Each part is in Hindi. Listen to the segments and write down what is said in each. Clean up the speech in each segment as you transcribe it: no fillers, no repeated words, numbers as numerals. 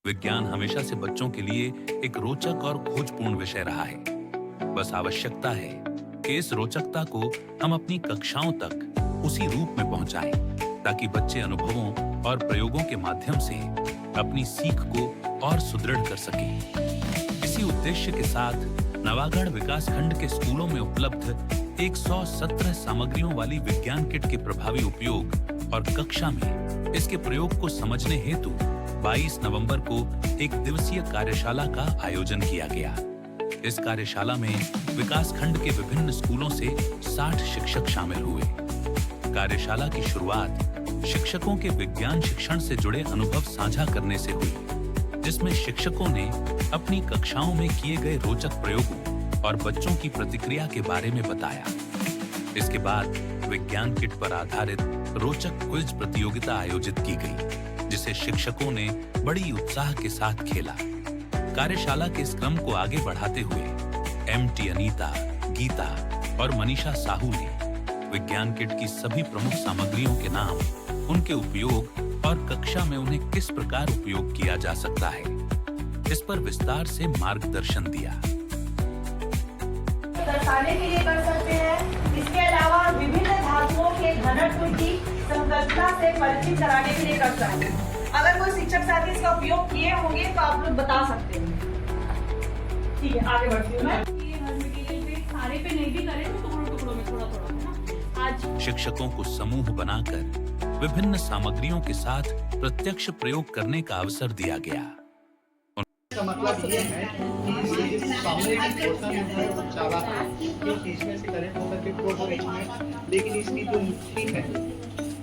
विज्ञान हमेशा से बच्चों के लिए एक रोचक और खोजपूर्ण विषय रहा है। बस आवश्यकता है कि इस रोचकता को हम अपनी कक्षाओं तक उसी रूप में पहुंचाएं, ताकि बच्चे अनुभवों और प्रयोगों के माध्यम से अपनी सीख को और सुदृढ़ कर सकें। इसी उद्देश्य के साथ नवागढ़ विकासखंड के स्कूलों में उपलब्ध 117 सामग्रियों वाली विज्ञान किट के प्रभावी उपयोग और कक्षा में इसके प्रयोग को समझने हेतु 22 नवंबर को एक दिवसीय कार्यशाला का आयोजन किया गया। इस कार्यशाला में विकासखंड के विभिन्न स्कूलों से 60 शिक्षक शामिल हुए। कार्यशाला की शुरुआत शिक्षकों के विज्ञान शिक्षण से जुड़े अनुभव साझा करने से हुई, जिसमें शिक्षकों ने अपनी कक्षाओं में किए गए रोचक प्रयोगों और बच्चों की प्रतिक्रिया के बारे में बताया। इसके बाद विज्ञान किट पर आधारित रोचक क्विज प्रतियोगिता आयोजित की गई, जिसे शिक्षकों ने बड़ी उत्साह के साथ खेला। कार्यशाला के इस क्रम को आगे बढ़ाते हुए एमटी अनीता, गीता और मनीषा साहू ने विज्ञान किट की सभी प्रमुख सामग्रियों के नाम, उनके उपयोग और कक्षा में उन्हें किस प्रकार उपयोग किया जा सकता है, इस पर विस्तार से मार्गदर्शन दिया। दर्शाने के लिए कर सकते हैं। इसके अलावा विभिन्न धातुओं के घनत्व की संकल्पना से परिचित कराने के लिए कर सकते हैं। अगर कोई शिक्षक साथी इसका उपयोग किए होंगे तो आप लोग बता सकते हैं। ठीक है, आगे बढ़ती हूँ मैं। ये हर मटेरियल पे सारे पे नहीं भी करें तो टुकड़ों टुकड़ों में थोड़ा थोड़ा, है ना। आज शिक्षकों को समूह बनाकर विभिन्न सामग्रियों के साथ प्रत्यक्ष प्रयोग करने का अवसर दिया गया। इसका मतलब ये है कि इस सामने की पोर्शन है वो चाला है, ये इसमें से करंट होकर के फ्लो हो रही है, लेकिन इसकी जो मुट्ठी है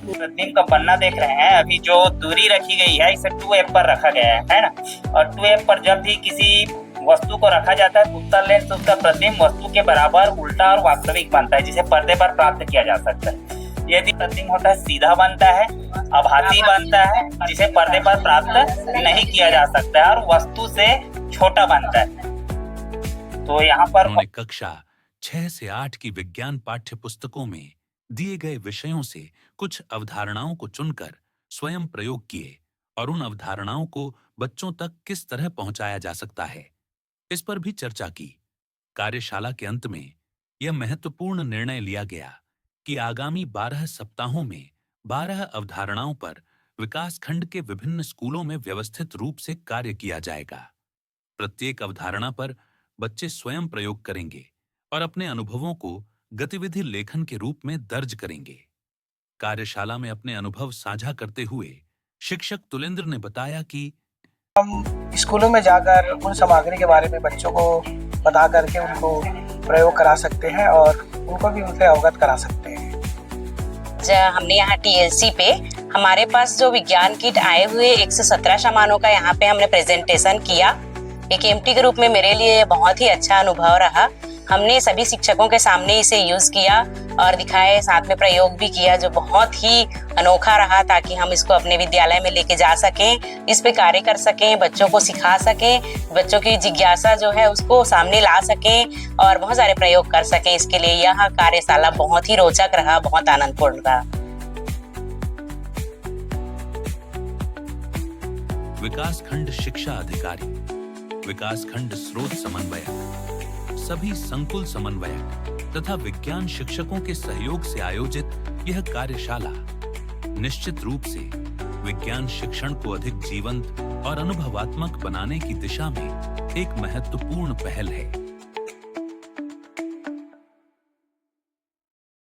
प्रतिबिंब का पन्ना देख रहे हैं। अभी जो दूरी रखी गई है इसे 2f पर रखा गया है ना। और 2f पर जब भी किसी वस्तु को रखा जाता है तो उत्तल लेंस से उसका प्रतिबिंब वस्तु के बराबर उल्टा और वास्तविक बनता है, जिसे पर्दे पर प्राप्त किया जा सकता है। यदि प्रतिबिंब होता है सीधा बनता है, आभासी बनता है, जिसे पर्दे पर प्राप्त नहीं किया जा सकता है, और वस्तु से छोटा बनता है। तो यहाँ पर उन्होंने कक्षा 6 से 8 की विज्ञान पाठ्य पुस्तकों में दिए गए विषयों से कुछ अवधारणाओं को चुनकर स्वयं प्रयोग किए और उन अवधारणाओं को बच्चों तक किस तरह पहुंचाया जा सकता है, इस पर भी चर्चा की। कार्यशाला के अंत में यह महत्वपूर्ण निर्णय लिया गया कि आगामी 12 सप्ताहों में 12 अवधारणाओं पर विकासखंड के विभिन्न स्कूलों में व्यवस्थित रूप से कार्य किया जाएगा। प्रत्येक अवधारणा पर बच्चे स्वयं प्रयोग करेंगे और अपने अनुभवों को गतिविधि लेखन के रूप में दर्ज करेंगे। कार्यशाला में अपने अनुभव साझा करते हुए शिक्षक तुलेंद्र ने बताया कि स्कूलों में जाकर उन सामग्री के बारे में बच्चों को बता करके उनको प्रयोग करा सकते हैं और उनको भी उनसे अवगत करा सकते हैं। हमने यहाँ टीएलसी पे हमारे पास जो विज्ञान किट आए हुए 117 सामानों का यहाँ पे हमने प्रेजेंटेशन किया। एक एमटी के रूप में मेरे लिए बहुत ही अच्छा अनुभव रहा। हमने सभी शिक्षकों के सामने इसे यूज किया और दिखाए, साथ में प्रयोग भी किया, जो बहुत ही अनोखा रहा, ताकि हम इसको अपने विद्यालय में लेके जा सकें, इस पे कार्य कर सकें, बच्चों को सिखा सकें, बच्चों की जिज्ञासा जो है उसको सामने ला सकें और बहुत सारे प्रयोग कर सकें। इसके लिए यह कार्यशाला बहुत ही रोचक रहा, बहुत आनंदपूर्ण रहा। विकासखंड शिक्षा अधिकारी, विकासखंड स्रोत समन्वयक, सभी संकुल समन्वयक तथा विज्ञान शिक्षकों के सहयोग से आयोजित यह कार्यशाला निश्चित रूप से विज्ञान शिक्षण को अधिक जीवंत और अनुभवात्मक बनाने की दिशा में एक महत्वपूर्ण पहल है।